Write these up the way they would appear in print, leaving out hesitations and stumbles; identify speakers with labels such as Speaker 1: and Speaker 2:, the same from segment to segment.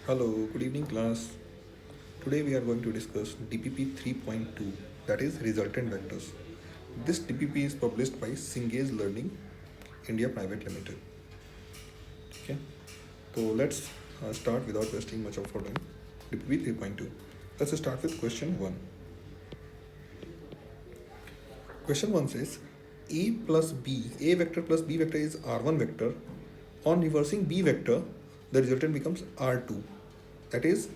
Speaker 1: Hello, good evening class. Today we are going to discuss DPP 3.2, that is resultant vectors. This DPP is published by Cengage Learning India Private Limited. Okay, so let's start without wasting much of our time. DPP 3.2. Let's start with question 1. Question 1 says A vector plus B vector is R1 vector. On reversing B vector, the resultant becomes R2. That is,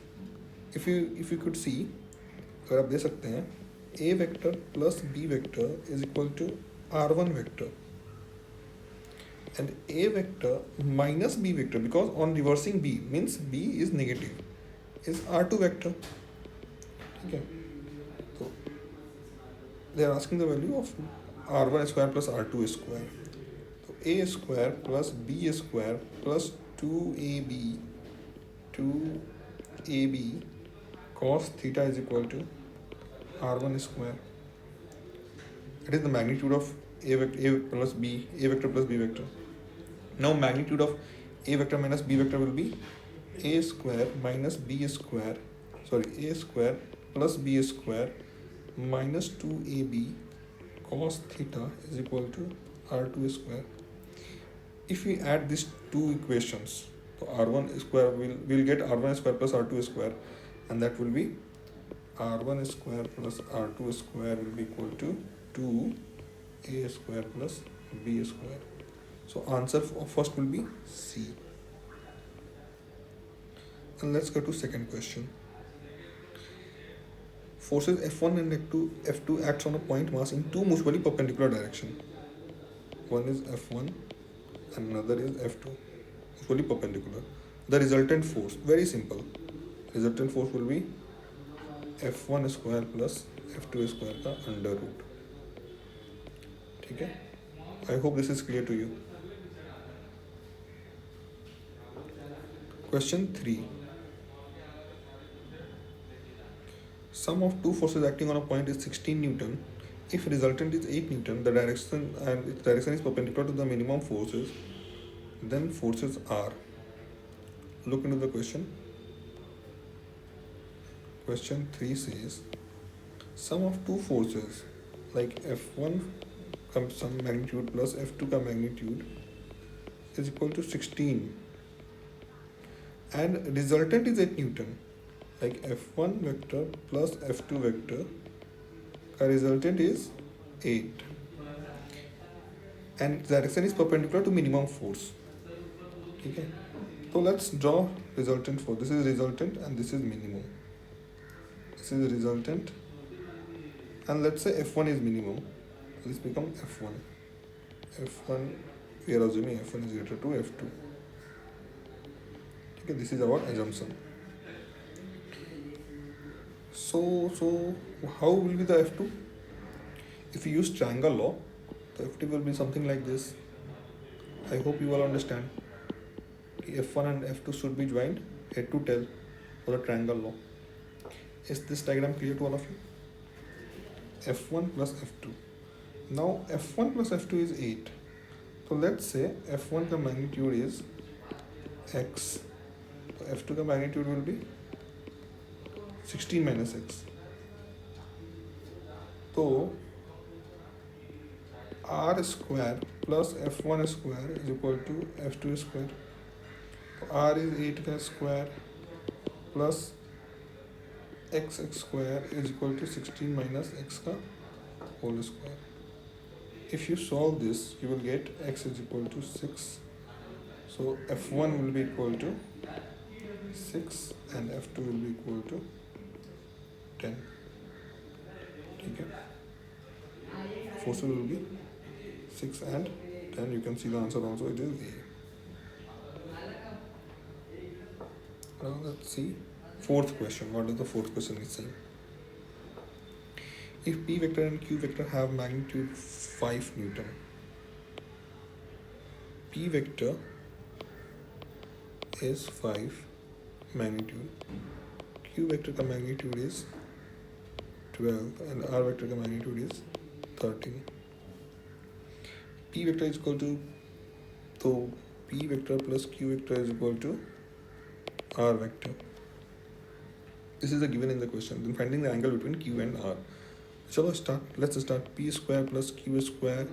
Speaker 1: if you could see, अगर आप दे सकते हैं A vector plus B vector is equal to R1 vector and A vector minus B vector, because on reversing B means B is negative, is R2 vector. Okay, so they are asking the value of R1 square plus R2 square. So A square plus B square plus 2AB cos theta is equal to R1 square. It is the magnitude of A vector plus B vector. Now magnitude of A vector minus B vector will be A square minus B square, A square plus B square minus 2AB cos theta is equal to R2 square. If we add these two equations, so R1 square will get R1 square plus R2 square, and that will be R1 square plus R2 square will be equal to 2A square plus B square. So answer first will be C. And let's go to second question. Forces F1 and F2 acts on a point mass in two mutually perpendicular direction. One is F1 and another is F2, mutually perpendicular. The resultant force, very simple. Resultant force will be F1 square plus F2 square का under root. ठीक है? I hope this is clear to you. Question 3. Sum of two forces acting on a point is 16 Newton. If resultant is 8 Newton, the direction is perpendicular to the minimum forces, then forces are. Look into the question. Question 3 says sum of two forces like F1 comes some magnitude plus F2 का magnitude is equal to 16 and resultant is 8 Newton, like F1 vector plus F2 vector का resultant is 8 and direction is perpendicular to minimum force. ठीक है, so let's draw resultant for this is resultant and this is minimum. This is resultant and let's say F1 is minimum. This becomes F1. F1, we are assuming F1 is greater to F2. Okay, this is our assumption. So how will be the F2? If you use triangle law, the F2 will be something like this. I hope you all understand. F1 and F2 should be joined head to tail for the triangle law. Is this diagram clear to all of you? F1 plus F2. Now F1 plus F2 is 8. So let's say F1 का magnitude is x. So F2 का magnitude will be 16 minus x. So R square plus F1 square is equal to F2 square. So R is 8 का square plus x square is equal to 16 minus x का whole square. If you solve this, you will get x is equal to 6. So F1 will be equal to 6 and F2 will be equal to 10. Okay. Forces will be 6 and 10. You can see the answer also, it is A. Now let's see fourth question. What is the fourth question is saying? If P vector and Q vector have magnitude 5 Newton, P vector is 5 magnitude, Q vector का magnitude is 12 and R vector का magnitude is 13. P vector is equal to, so P vector plus Q vector is equal to r vector. This is the given in the question. Then finding the angle between q and r. Chalo start. Let's start. P square plus q square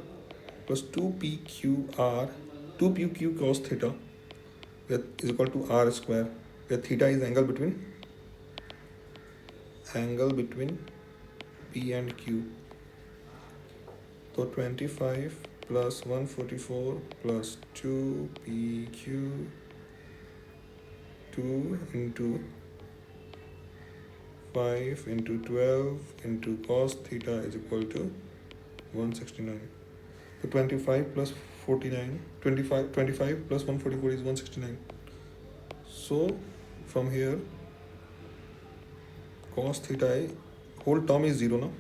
Speaker 1: plus 2pqr 2pq cos theta that is equal to r square, where theta is angle between p and q. So 25 plus 144 plus 2pq 2 into 5 into 12 into cos theta is equal to 169. So 25 plus 49, 25 plus 144 is 169. So from here, cos theta, whole term is 0 now.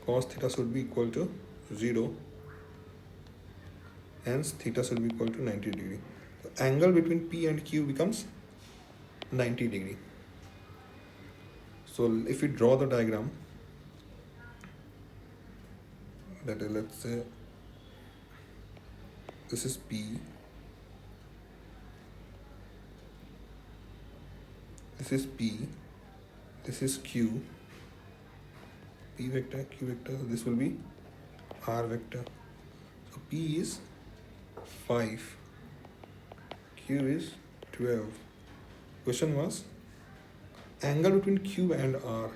Speaker 1: Cos theta should be equal to 0. Hence theta should be equal to 90 degree. So angle between P and Q becomes 90 degree. So if we draw the diagram, that is, let's say this is P, this is P, this is Q, P vector, Q vector, this will be R vector. So P is 5, Q is 12. Question was angle between Q and R.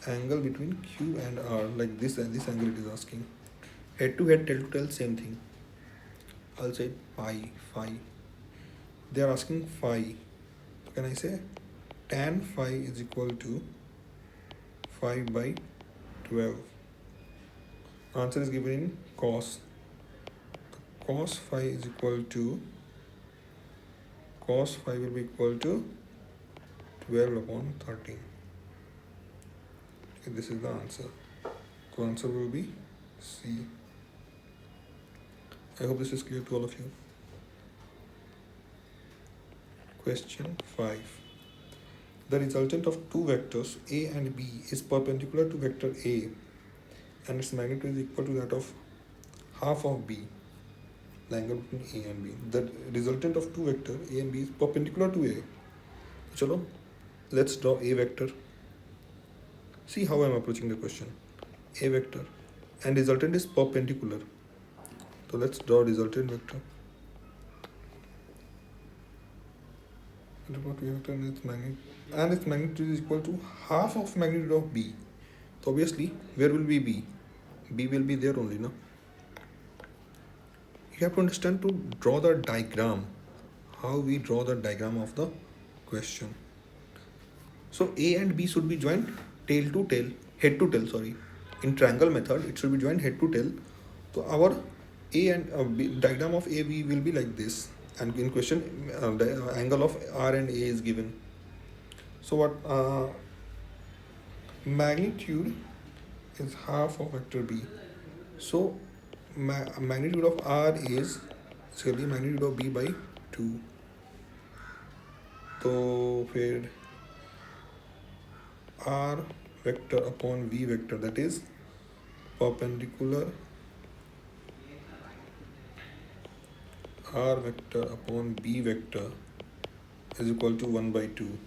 Speaker 1: Angle between Q and R, like this angle it is asking. Head to head, tail to tail, same thing. I'll say phi. They are asking phi. So can I say tan phi is equal to 5 by 12. Answer is given in cos. Cos phi is equal to, cos phi will be equal to 12 upon 13. Okay, this is the answer. So answer will be C. I hope this is clear to all of you. Question 5. The resultant of two vectors A and B is perpendicular to vector A and its magnitude is equal to that of half of B. The angle between A and B. The resultant of two vectors A and B is perpendicular to A. Chalo, let's draw A vector. See how I am approaching the question. A vector and resultant is perpendicular. So let's draw resultant vector. About A vector and its magnitude is equal to half of magnitude of B. So obviously, where will be B? B will be there only, no? You have to understand to draw the diagram. How we draw the diagram of the question. So A and B should be joined tail to tail, head to tail, sorry. In triangle method, it should be joined head to tail. So our A and B, diagram of AB will be like this. And in question, the angle of R and A is given. So what magnitude is half of vector B. So magnitude of R is basically magnitude of B by 2. So फिर R vector upon V vector, that is perpendicular R vector upon B vector is equal to 1 by 2.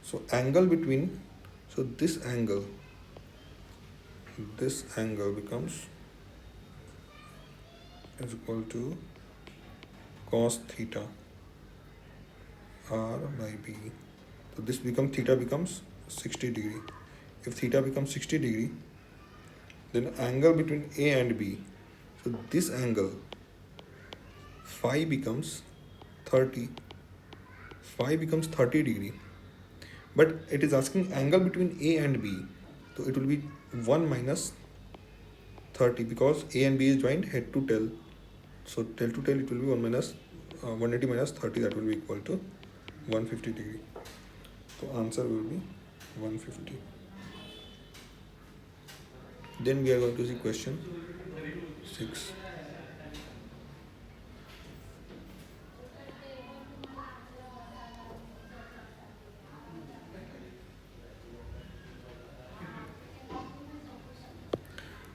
Speaker 1: So angle between, so this angle becomes is equal to cos theta R by B. So this theta becomes 60 degree. If theta becomes 60 degree, then angle between A and B, so this angle phi becomes 30. Phi becomes 30 degree. But it is asking angle between A and B. So it will be 1 minus 30 because A and B is joined head to tail. So tail to tail it will be 1 minus 180 minus 30, that will be equal to 150 degree. So answer will be 150. Then we are going to see question 6.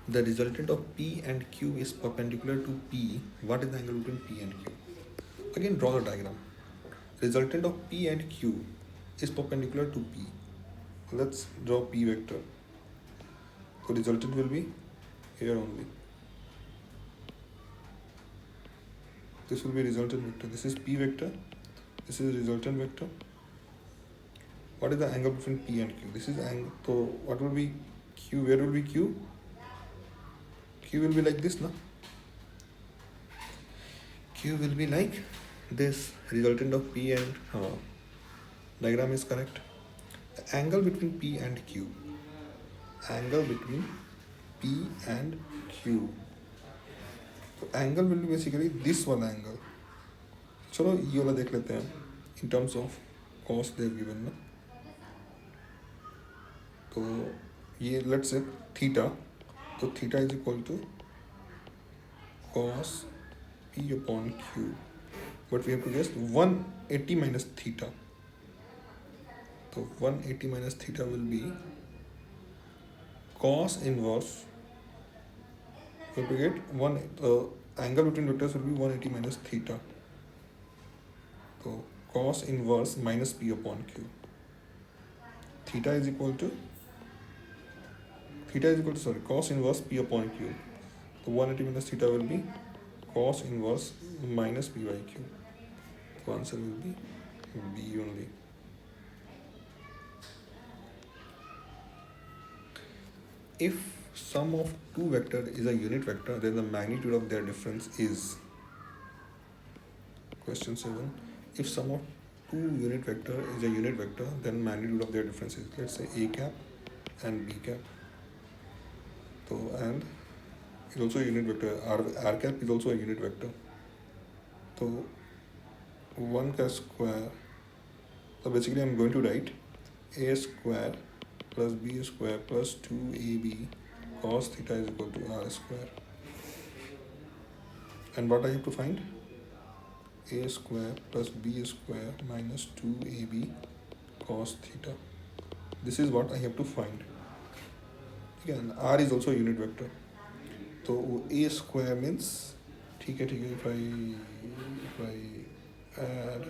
Speaker 1: The resultant of P and Q is perpendicular to P. What is the angle between P and Q? Again, draw the diagram. resultant of P and Q is perpendicular to P. Let's draw P vector. So resultant will be here only. This will be resultant vector. This is P vector. This is resultant vector. What is the angle between P and Q? This is angle. So what will be Q? Where will be Q? Q will be like this, no? Q will be like this. Resultant of P and diagram is correct. The angle between P and Q. Angle between P and Q. So angle will be basically this one angle. चलो ये वाला देख लेते हैं in terms of cos they have given ना. तो ये let's say theta. तो theta is equal to cos P upon Q. But we have to guess 180 minus theta. So 180 minus theta will be cos inverse. We have to get one angle between vectors will be 180 minus theta. So cos inverse minus P upon Q. Theta is equal to cos inverse P upon Q. So 180 minus theta will be cos inverse minus P by Q. So answer will be B only. If sum of two vectors is a unit vector, then the magnitude of their difference is. Question 7. If sum of two unit vector is a unit vector, then magnitude of their difference is, let's say, A cap and B cap. So and is also a unit vector. R cap is also a unit vector. So 1 का square. So basically I'm going to write A square plus B square plus 2AB cos theta is equal to R square. And what I have to find? A square plus B square minus 2AB cos theta. This is what I have to find. Again, R is also a unit vector. So A square means, ठीक है, if I add,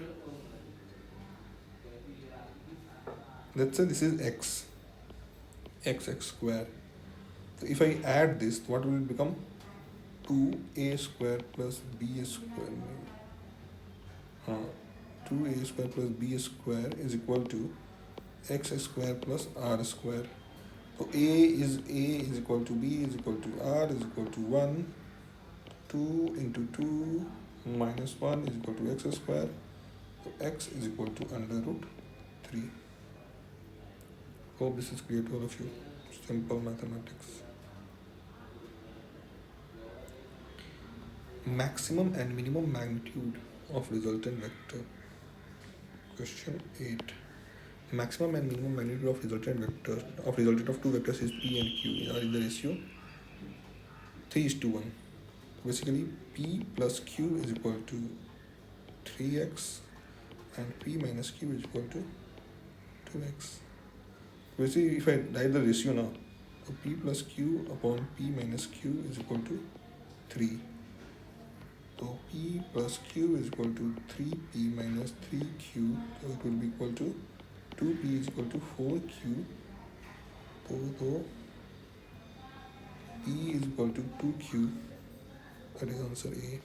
Speaker 1: let's say this is x square. So if I add this, what will it become? 2A square plus B square. 2A square plus B square is equal to x square plus R square. So A is equal to B is equal to R is equal to 1. 2 into 2 minus 1 is equal to x square. So x is equal to under root 3. Hope this is clear to all of you. Simple mathematics. Maximum and minimum magnitude of resultant vector. Question 8. Maximum and minimum magnitude of resultant of two vectors is P and Q are in the ratio 3:1. Basically P plus Q is equal to 3x and P minus Q is equal to 2x. Basically if I write the ratio now, so P plus Q upon P minus Q is equal to 3. So P plus Q is equal to 3P minus 3Q. So it will be equal to 2P is equal to 4Q. So P is equal to 2Q. That is answer A.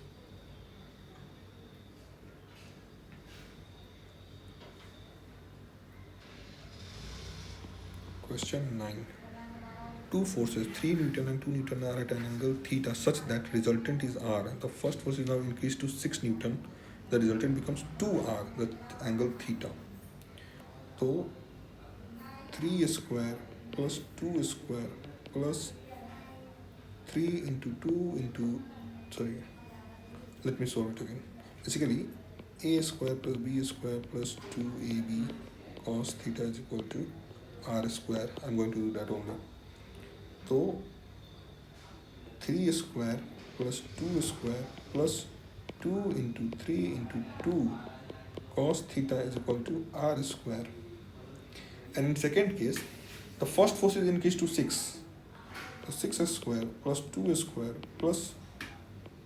Speaker 1: Question 9. Two forces, 3 Newton and 2 Newton are at an angle theta such that resultant is R. The first force is now increased to 6 Newton. The resultant becomes 2R, the angle theta. So 3 square plus 2 square plus 3 into 2 into, let me solve it again. Basically, A square plus B square plus 2AB cos theta is equal to R square. I'm going to do that only. So 3 square plus 2 square plus 2 into 3 into 2 cos theta is equal to R square. And in second case, the first force is increased to 6. So 6 square plus 2 square plus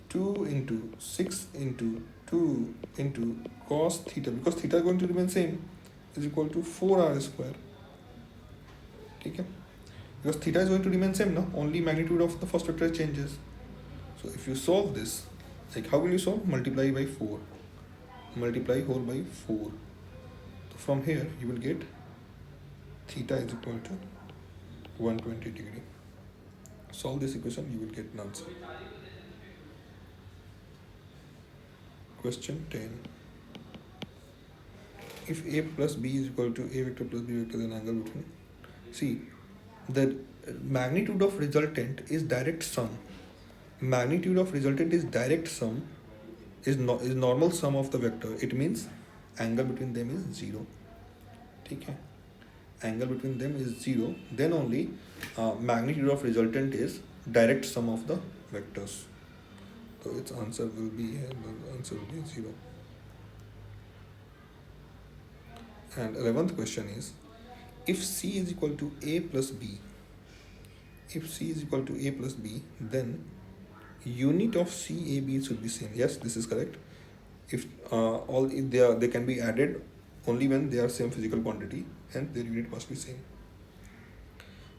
Speaker 1: 2 into 6 into 2 into cos theta, because theta is going to remain same, is equal to 4r square. Okay? Because theta is going to remain same, no? Only magnitude of the first vector changes. So if you solve this, like how will you solve? Multiply by 4. Multiply whole by 4. So from here you will get theta is equal to 120 degree. Solve this equation, you will get an answer. Question 10. If a plus b is equal to a vector plus b vector, then angle between. See, the magnitude of resultant is direct sum. Magnitude of resultant is direct sum, is normal sum of the vector. It means angle between them is 0. Okay? Angle between them is 0. Then only magnitude of resultant is direct sum of the vectors. So its answer will be here. The answer will be 0. And 11th question is, if C is equal to A plus B, if C is equal to A plus B, then unit of CAB should be same. Yes, this is correct. If they can be added only when they are same physical quantity, and their unit must be same.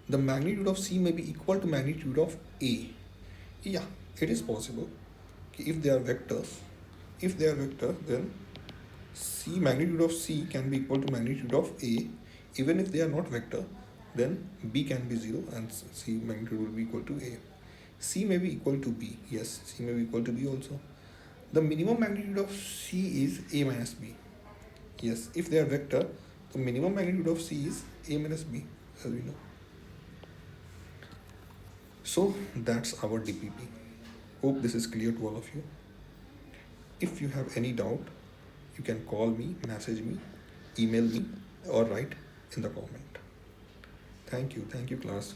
Speaker 1: The magnitude of C may be equal to magnitude of A. Yeah, it is possible. If they are vectors, then C, magnitude of C can be equal to magnitude of A. Even if they are not vector, then B can be 0 and C magnitude will be equal to A. C may be equal to B. Yes, C may be equal to B also. The minimum magnitude of C is A minus B. Yes, if they are vector, the minimum magnitude of C is A minus B, as we know. So that's our DPP. Hope this is clear to all of you. If you have any doubt, you can call me, message me, email me, or write in the comment. Thank you class.